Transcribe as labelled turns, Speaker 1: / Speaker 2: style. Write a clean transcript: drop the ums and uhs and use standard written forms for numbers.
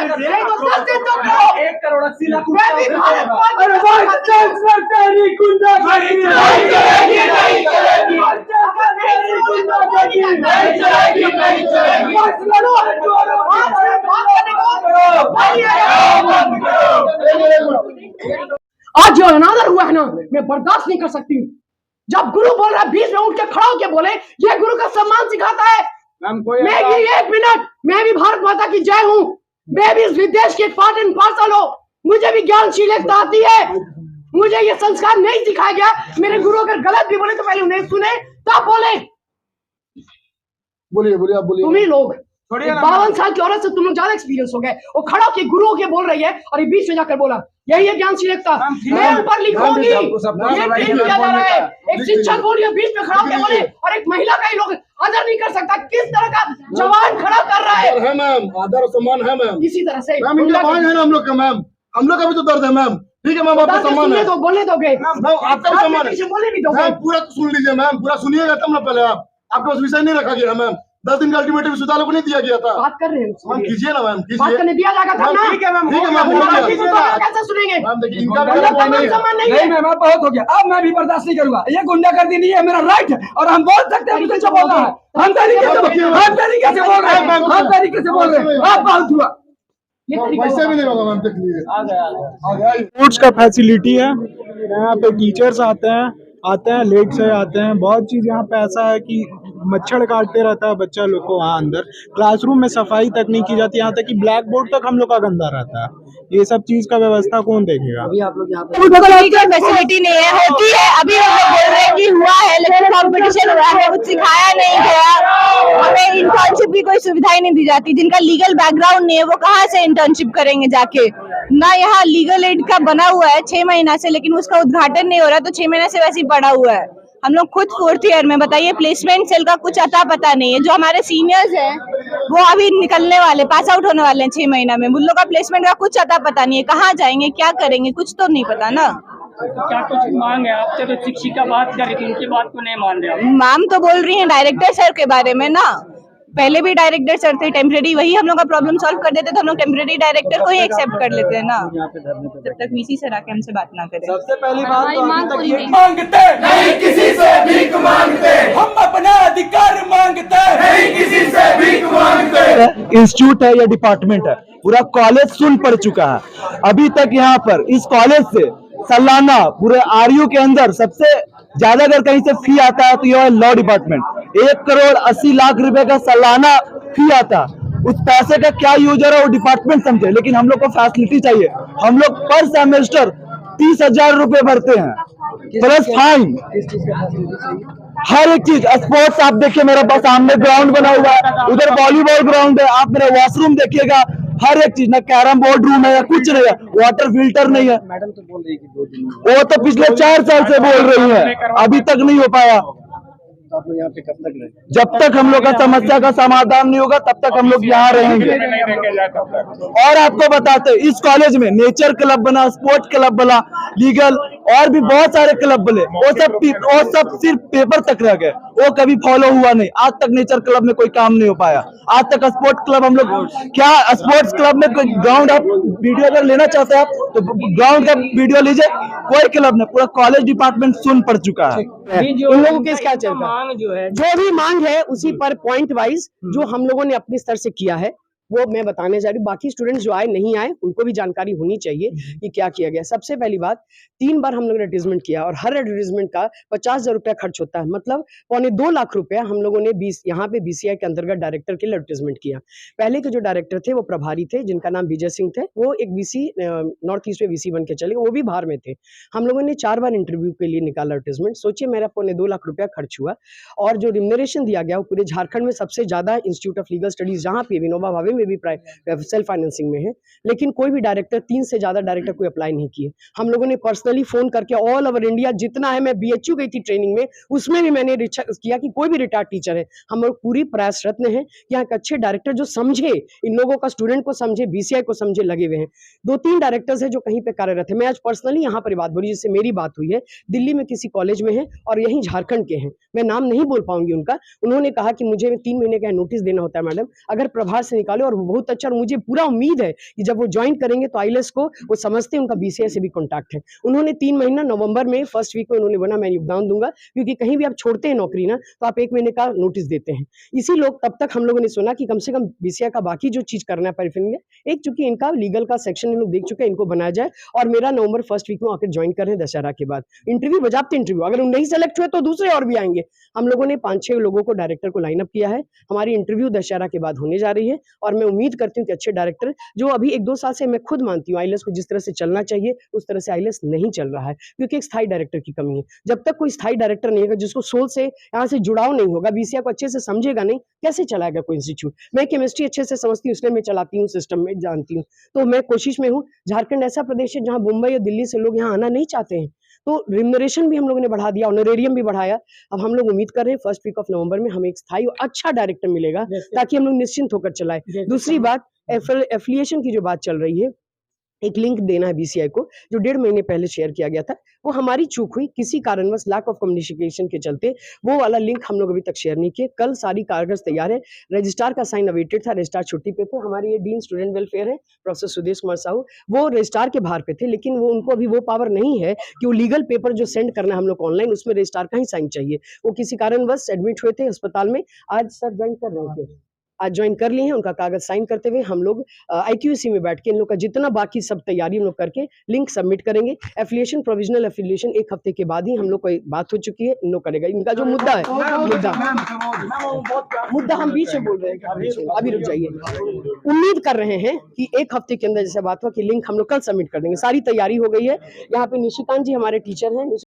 Speaker 1: 1 करोड़ 80 लाख
Speaker 2: आज जो अनादर हुआ है ना, मैं बर्दाश्त नहीं कर सकती। जब गुरु बोल रहा है बीच में उठ के खड़ा होकर बोले, ये गुरु का सम्मान सिखाता है। मैं भी 1 मिनट, मैं भी भारत माता की जय हूँ, मैं भी इस विदेश के पार्ट एंड पार्सल हूँ, मुझे भी ज्ञानशीलता आती है, मुझे ये संस्कार नहीं सिखाया गया। मेरे गुरु अगर गलत भी बोले तो पहले उन्हें सुने तब बोले।
Speaker 3: बोलिए आप बोलिए।
Speaker 2: तुम ही लोग 52 साल की औरत से तुम लोग ज्यादा एक्सपीरियंस हो गए। वो खड़ा के गुरुओं के बोल रही है और ये बीच में जाकर बोला, यही है ज्ञानशीलता। मैं ऊपर लिखूंगी, ये ट्रेन किया जा रहा है। एक शिक्षक बोलिए बीच में खड़ा के बोले और एक महिला का ही लोग आदर नहीं कर सकता। किस तरह का जवान खड़ा कर रहा है
Speaker 3: मैम, आदर और सम्मान है मैम।
Speaker 2: इसी तरह से
Speaker 3: मैम इनका मान है ना हम लोग का मैम, हम लोग का भी तो दर्द है मैम। ठीक है मैम, आपका सम्मान है
Speaker 2: तो बोलने दोगे
Speaker 3: मैम, आपका भी सम्मान है।
Speaker 2: बोलने नहीं दोगे।
Speaker 3: पूरा सुन लीजिए मैम, पूरा सुनिएगा तब ना। पहले आपका उस विषय नहीं रखा गया मैम। 10 दिन का अल्टीमेटम सुधार को नहीं दिया गया था।
Speaker 2: बात कर रहे हैं
Speaker 3: मैम, कीजिए ना मैम,
Speaker 2: बात करने दिया जाएगा था ना।
Speaker 3: ठीक है मैम,
Speaker 2: कैसे सुनेंगे
Speaker 3: मैम? देखिए इनका
Speaker 1: नहीं मैम, बहुत हो गया। अब मैं भी बर्दाश्त नहीं करूंगा। ये गुंडागर्दी नहीं है, मेरा राइट है और हम बोल सकते हैं। कुछ बोलना है, हम तरीके से बोल रहे हैं। आप बहुत हुआ,
Speaker 3: वैसे भी नहीं होगा मैम। देख लीजिए
Speaker 4: स्पोर्ट्स का फैसिलिटी है यहाँ पे। टीचर्स आते हैं लेट से आते हैं। बहुत चीज़ यहाँ पे ऐसा है कि मच्छर काटते रहता है बच्चा लोग को वहाँ अंदर। क्लासरूम में सफाई तक नहीं की जाती, यहाँ तक कि ब्लैक बोर्ड तक हम लोग का गंदा रहता है। ये सब चीज का व्यवस्था कौन देखेगा?
Speaker 2: अभी आप लोग यहाँ पे
Speaker 5: फैसिलिटी नहीं है, होती है। अभी हम लोग बोल रहे हैं कि हुआ है, लेकिन कॉम्पिटिशन हुआ है, कुछ सिखाया नहीं गया। हमें इंटर्नशिप की कोई सुविधाएं नहीं दी जाती। जिनका लीगल बैकग्राउंड नहीं है वो कहाँ से इंटर्नशिप करेंगे जाके? ना यहाँ लीगल एड का बना हुआ है 6 महीना से, लेकिन उसका उद्घाटन नहीं हो रहा, तो 6 महीने से वैसे ही पड़ा हुआ है। हम लोग खुद 4th ईयर में, बताइए प्लेसमेंट सेल का कुछ अता पता नहीं है। जो हमारे सीनियर्स हैं वो अभी निकलने वाले, पास आउट होने वाले हैं 6 महीना में। उन लोग का प्लेसमेंट का कुछ अता पता नहीं है, कहाँ जाएंगे, क्या करेंगे, कुछ तो नहीं पता ना।
Speaker 6: क्या कुछ मांग है आपसे? तो शिक्षिका बात कर रही थी, उनकी बात को नहीं मान रहे।
Speaker 5: मैम तो बोल रही हैं डायरेक्टर सर के बारे में ना। पहले भी डायरेक्टर सर थे टेम्परेरी, वही हम लोग का प्रॉब्लम सॉल्व कर देते तो हम लोग टेम्परेरी डायरेक्टर को ही एक्सेप्ट कर लेते हैं ना, जब तक वीसी सर आके हमसे बात ना करें।
Speaker 1: सबसे पहली बात तो
Speaker 6: मांगते
Speaker 1: नहीं किसी से भीख मांगते, हम अपना अधिकार मांगते नहीं किसी से भीख मांगते।
Speaker 4: इंस्टीट्यूट है या डिपार्टमेंट है, पूरा कॉलेज सुन पड़ चुका है। अभी तक यहाँ पर इस कॉलेज से सालाना पूरे आरयू के अंदर सबसे ज्यादा अगर कहीं से फी आता है तो यह है लॉ डिपार्टमेंट। 1 करोड़ 80 लाख रुपए का सालाना फी आता। उस पैसे का क्या यूजर है वो डिपार्टमेंट समझे, लेकिन हम लोग को फैसिलिटी चाहिए। हम लोग पर सेमेस्टर 30,000 रुपए भरते हैं प्लस फाइन। हर एक चीज, स्पोर्ट्स आप देखिए, मेरे पास सामने ग्राउंड बना हुआ है, उधर वॉलीबॉल ग्राउंड है। आप मेरा वॉशरूम देखिएगा, हर एक चीज, ना कैरम बोर्ड रूम है या कुछ नहीं है, वाटर फिल्टर नहीं है।
Speaker 1: मैडम तो बोल रही है कि 2 दिन
Speaker 4: वो तो पिछले 4 साल से बोल रही है, अभी तक नहीं हो पाया।
Speaker 1: आप लोग यहाँ पे कब तक रहे?
Speaker 4: जब तक हम लोग का समस्या का समाधान नहीं होगा तब तक हम लोग यहाँ रहेंगे। और आपको बताते, इस कॉलेज में नेचर क्लब बना, स्पोर्ट्स क्लब बना, लीगल और भी बहुत सारे क्लब बने। वो सब सिर्फ पेपर तक रह गए, वो कभी फॉलो हुआ नहीं। आज तक नेचर क्लब में कोई काम नहीं हो पाया। आज तक स्पोर्ट्स क्लब हम लोग क्या, स्पोर्ट्स क्लब में कोई ग्राउंड, आप वीडियो अगर लेना चाहते हैं आप तो ग्राउंड का वीडियो लीजिए, कोई क्लब नहीं। पूरा कॉलेज डिपार्टमेंट सुन पड़ चुका है।
Speaker 2: उन लोगों के क्या चलता है,
Speaker 6: मांग जो है,
Speaker 2: जो भी मांग है उसी पर पॉइंट वाइज जो हम लोगों ने अपने स्तर से किया है वो मैं बताने जा रही हूँ। बाकी स्टूडेंट्स जो आए नहीं आए उनको भी जानकारी होनी चाहिए कि क्या किया गया। सबसे पहली बात, 3 बार हम लोगों ने एडवर्टाइजमेंट किया और हर एडवर्टाइजमेंट का 50,000 रुपया खर्च होता है, मतलब 2.25 लाख रुपया हम लोगों ने यहाँ पे BCI के अंतर्गत डायरेक्टर के लिए एडवर्टाइजमेंट किया। पहले के जो डायरेक्टर थे वो प्रभारी थे, जिनका नाम विजय सिंह थे। वो एक VC नॉर्थ ईस्ट में VC बन के चले, वो भी बाहर में थे। हम लोगों ने 4 बार इंटरव्यू के लिए निकाला एडवर्टाइजमेंट। सोचिए मेरा 2.25 लाख रुपया खर्च हुआ और जो रिम्यूनरेशन दिया गया वो पूरे झारखंड में सबसे ज्यादा इंस्टीट्यूट ऑफ लीगल स्टडीज जहाँ पे विनोबा भावे में भी सेल्फ फाइनेंसिंग में है, लेकिन कोई भी डायरेक्टर, 3 से ज्यादा डायरेक्टर कोई अप्लाई नहीं किए। हम लोगों ने पर्सनली फोन करके ऑल ओवर इंडिया जितना है, मैं BHU गई थी ट्रेनिंग में, उसमें भी मैंने किया कि कोई भी रिटायर्ड टीचर है, हम लोग पूरी प्रयासरत्न है कि यहाँ एक अच्छे डायरेक्टर जो समझे, इन लोगों का, स्टूडेंट को समझे, BCI को समझे, लगे हुए हैं। 2-3 डायरेक्टर्स है जो कहीं पे कार्यरत है। मैं आज पर्सनली यहाँ पर बात बोली, जिससे मेरी बात हुई है, दिल्ली में किसी कॉलेज में है और यही झारखंड के हैं, मैं नाम नहीं बोल पाऊंगी उनका। उन्होंने कहा कि मुझे 3 महीने का नोटिस देना होता है मैडम, अगर प्रभार से निकालो और बहुत अच्छा, और मुझे पूरा उम्मीद है कि जब वो ज्वाइन करेंगे तो आईएलएस को वो समझते हैं, उनका बीसीए से भी कॉन्टैक्ट है। उन्होंने 3 महीना नवंबर में फर्स्ट वीक में उन्होंने बोला मैं योगदान दूंगा, क्योंकि कहीं भी आप छोड़ते हैं नौकरी ना तो आप 1 महीने का नोटिस देते हैं। इसी लोग तब तक हम लोगों ने सुना कि कम से कम बीसीए का बाकी जो चीज करना है परिफिन में, एक चूंकि इनका लीगल का सेक्शन इन लोग देख चुके हैं, इनको बनाया जाए, और मेरा नवंबर फर्स्ट वीक में आकर ज्वाइन कर रहे हैं दशहरा के बाद। इंटरव्यू बजाबते इंटरव्यू, अगर नहीं सेलेक्ट हुए तो दूसरे और भी आएंगे। हम लोगों ने 5-6 लोगों को डायरेक्टर को लाइन अप किया है। हमारी इंटरव्यू दशहरा के बाद होने जा रही है, और मैं उम्मीद करती हूँ कि अच्छे डायरेक्टर, जो अभी 1-2 साल से मैं खुद मानती हूँ आईएलएस को जिस तरह से चलना चाहिए उस तरह से आईएलएस नहीं चल रहा है, क्योंकि एक स्थायी डायरेक्टर की कमी है। जब तक कोई स्थायी डायरेक्टर नहीं होगा, जिसको सोल से यहाँ से जुड़ाव नहीं होगा, बीसीए को अच्छे से समझेगा नहीं, कैसे चलाएगा कोई इंस्टीट्यूट। मैं केमिस्ट्री अच्छे से समझती हूँ, इसलिए मैं चलाती हूँ, सिस्टम में जानती हूँ, तो मैं कोशिश में हूँ। झारखंड ऐसा प्रदेश है जहाँ मुंबई या दिल्ली से लोग यहाँ आना नहीं चाहते हैं, तो रिम्यूनरेशन भी हम लोगों ने बढ़ा दिया, ऑनरेरियम भी बढ़ाया। अब हम लोग उम्मीद कर रहे हैं फर्स्ट वीक ऑफ नवंबर में हमें एक स्थायी और अच्छा डायरेक्टर मिलेगा, ताकि हम लोग निश्चिंत होकर चलाएं। दूसरी बात, एफिलिएशन की जो बात चल रही है, एक लिंक देना है बीसीआई को, जो 1.5 महीने पहले शेयर किया गया था, वो हमारी चूक हुई, किसी कारणवश लैक ऑफ कम्युनिकेशन के चलते वो वाला लिंक हम लोग अभी तक शेयर नहीं किए। कल सारी कागज तैयार है, रजिस्ट्रार का साइन अवेटेड था, रजिस्ट्रार छुट्टी पे थे। हमारे ये डीन स्टूडेंट वेलफेयर है प्रोफेसर सुदेश कुमार साहू, वो रजिस्ट्रार के बाहर पे थे, लेकिन वो उनको अभी वो पावर नहीं है कि वो लीगल पेपर जो सेंड करना है हम लोग ऑनलाइन, उसमें रजिस्ट्रार का ही साइन चाहिए। वो किसी कारणवश एडमिट हुए थे अस्पताल में, आज सर ज्वाइन कर रहे थे, आज ज्वाइन कर लिए हैं। उनका कागज साइन करते हुए हम लोग आईक्यूसी में बैठ के इन लोग का जितना बाकी सब तैयारी हम लोग करके लिंक सबमिट करेंगे। एफिलिएशन, प्रोविजनल एफिलिएशन 1 हफ्ते के बाद ही हम लोग को बात हो चुकी है, इन लोग करेगा। इनका जो मुद्दा है, मुद्दा हम बीच में बोल रहे हैं, अभी रुक जाइए। उम्मीद कर रहे हैं कि 1 हफ्ते के अंदर जैसे बात हुआ कि लिंक हम लोग कल सबमिट कर देंगे। सारी तैयारी हो गई है। यहाँ पे निशिकांत जी हमारे टीचर हैं।